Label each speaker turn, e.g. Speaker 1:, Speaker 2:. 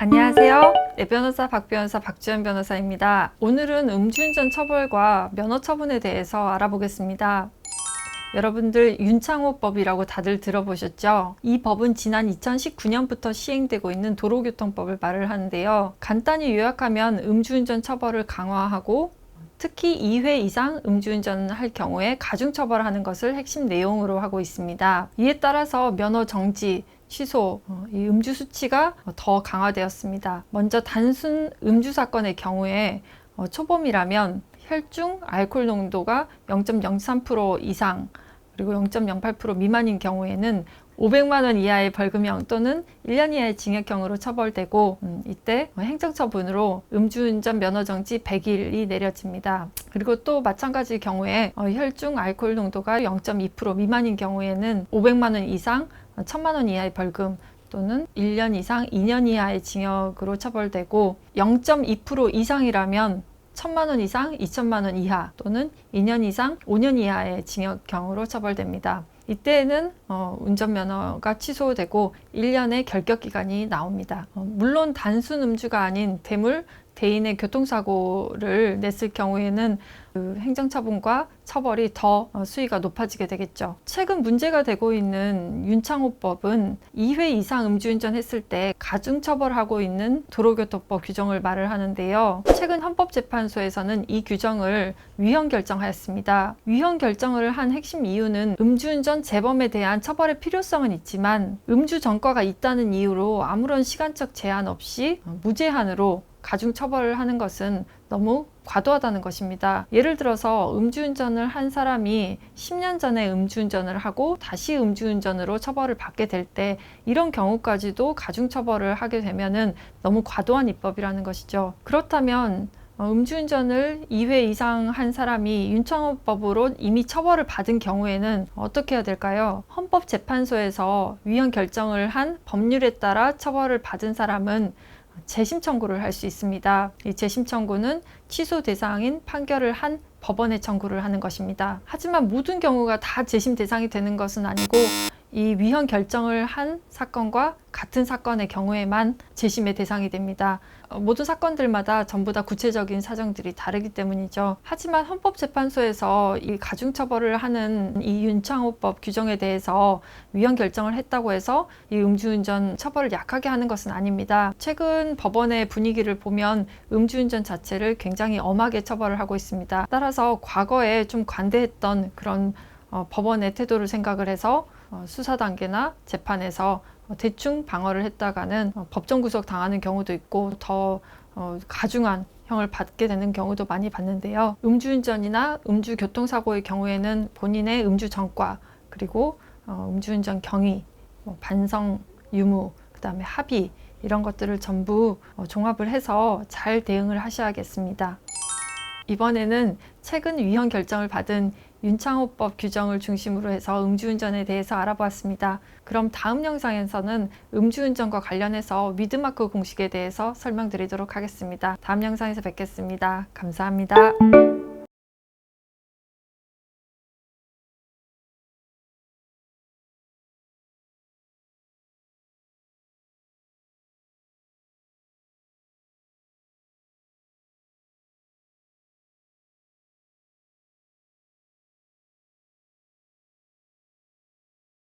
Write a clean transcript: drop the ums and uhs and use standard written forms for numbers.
Speaker 1: 안녕하세요. 네, 변호사 박변호사 박주연 변호사입니다. 오늘은 음주운전 처벌과 면허 처분에 대해서 알아보겠습니다. 여러분들 윤창호법이라고 다들 들어보셨죠? 이 법은 지난 2019년부터 시행되고 있는 도로교통법을 말을 하는데요. 간단히 요약하면 음주운전 처벌을 강화하고 특히 2회 이상 음주운전을 할 경우에 가중처벌하는 것을 핵심 내용으로 하고 있습니다. 이에 따라서 면허 정지, 취소, 이 음주 수치가 더 강화되었습니다. 먼저 단순 음주 사건의 경우에 초범이라면 혈중 알코올 농도가 0.03% 이상 그리고 0.08% 미만인 경우에는 500만 원 이하의 벌금형 또는 1년 이하의 징역형으로 처벌되고 이때 행정처분으로 음주운전 면허정지 100일이 내려집니다. 그리고 또 마찬가지 경우에 혈중 알코올 농도가 0.2% 미만인 경우에는 500만 원 이상 1000만 원 이하의 벌금 또는 1년 이상 2년 이하의 징역으로 처벌되고 0.2% 이상이라면 1000만 원 이상 2000만 원 이하 또는 2년 이상 5년 이하의 징역형으로 처벌됩니다. 이때에는 운전면허가 취소되고 1년의 결격기간이 나옵니다. 물론 단순 음주가 아닌 대물, 대인의 교통사고를 냈을 경우에는 그 행정처분과 처벌이 더 수위가 높아지게 되겠죠. 최근 문제가 되고 있는 윤창호법은 2회 이상 음주운전 했을 때 가중처벌하고 있는 도로교통법 규정을 말을 하는데요. 최근 헌법재판소에서는 이 규정을 위헌 결정하였습니다. 위헌 결정을 한 핵심 이유는 음주운전 재범에 대한 처벌의 필요성은 있지만 음주 전과가 있다는 이유로 아무런 시간적 제한 없이 무제한으로 가중처벌을 하는 것은 너무 과도하다는 것입니다. 예를 들어서 음주운전을 한 사람이 10년 전에 음주운전을 하고 다시 음주운전으로 처벌을 받게 될 때 이런 경우까지도 가중처벌을 하게 되면은 너무 과도한 입법이라는 것이죠. 그렇다면 음주운전을 2회 이상 한 사람이 윤창호법으로 이미 처벌을 받은 경우에는 어떻게 해야 될까요? 헌법재판소에서 위헌 결정을 한 법률에 따라 처벌을 받은 사람은 재심 청구를 할 수 있습니다. 이 재심 청구는 취소 대상인 판결을 한 법원에 청구를 하는 것입니다. 하지만 모든 경우가 다 재심 대상이 되는 것은 아니고 이 위헌 결정을 한 사건과 같은 사건의 경우에만 재심의 대상이 됩니다. 모든 사건들마다 전부 다 구체적인 사정들이 다르기 때문이죠. 하지만 헌법재판소에서 이 가중처벌을 하는 이 윤창호법 규정에 대해서 위헌 결정을 했다고 해서 이 음주운전 처벌을 약하게 하는 것은 아닙니다. 최근 법원의 분위기를 보면 음주운전 자체를 굉장히 엄하게 처벌을 하고 있습니다. 따라서 과거에 좀 관대했던 그런 법원의 태도를 생각을 해서 수사 단계나 재판에서 대충 방어를 했다가는 법정 구속 당하는 경우도 있고 더 가중한 형을 받게 되는 경우도 많이 봤는데요. 음주운전이나 음주교통사고의 경우에는 본인의 음주 전과 그리고 음주운전 경위, 반성 유무, 그 다음에 합의 이런 것들을 전부 종합을 해서 잘 대응을 하셔야겠습니다. 이번에는 최근 위헌 결정을 받은 윤창호법 규정을 중심으로 해서 음주운전에 대해서 알아보았습니다. 그럼 다음 영상에서는 음주운전과 관련해서 위드마크 공식에 대해서 설명드리도록 하겠습니다. 다음 영상에서 뵙겠습니다. 감사합니다.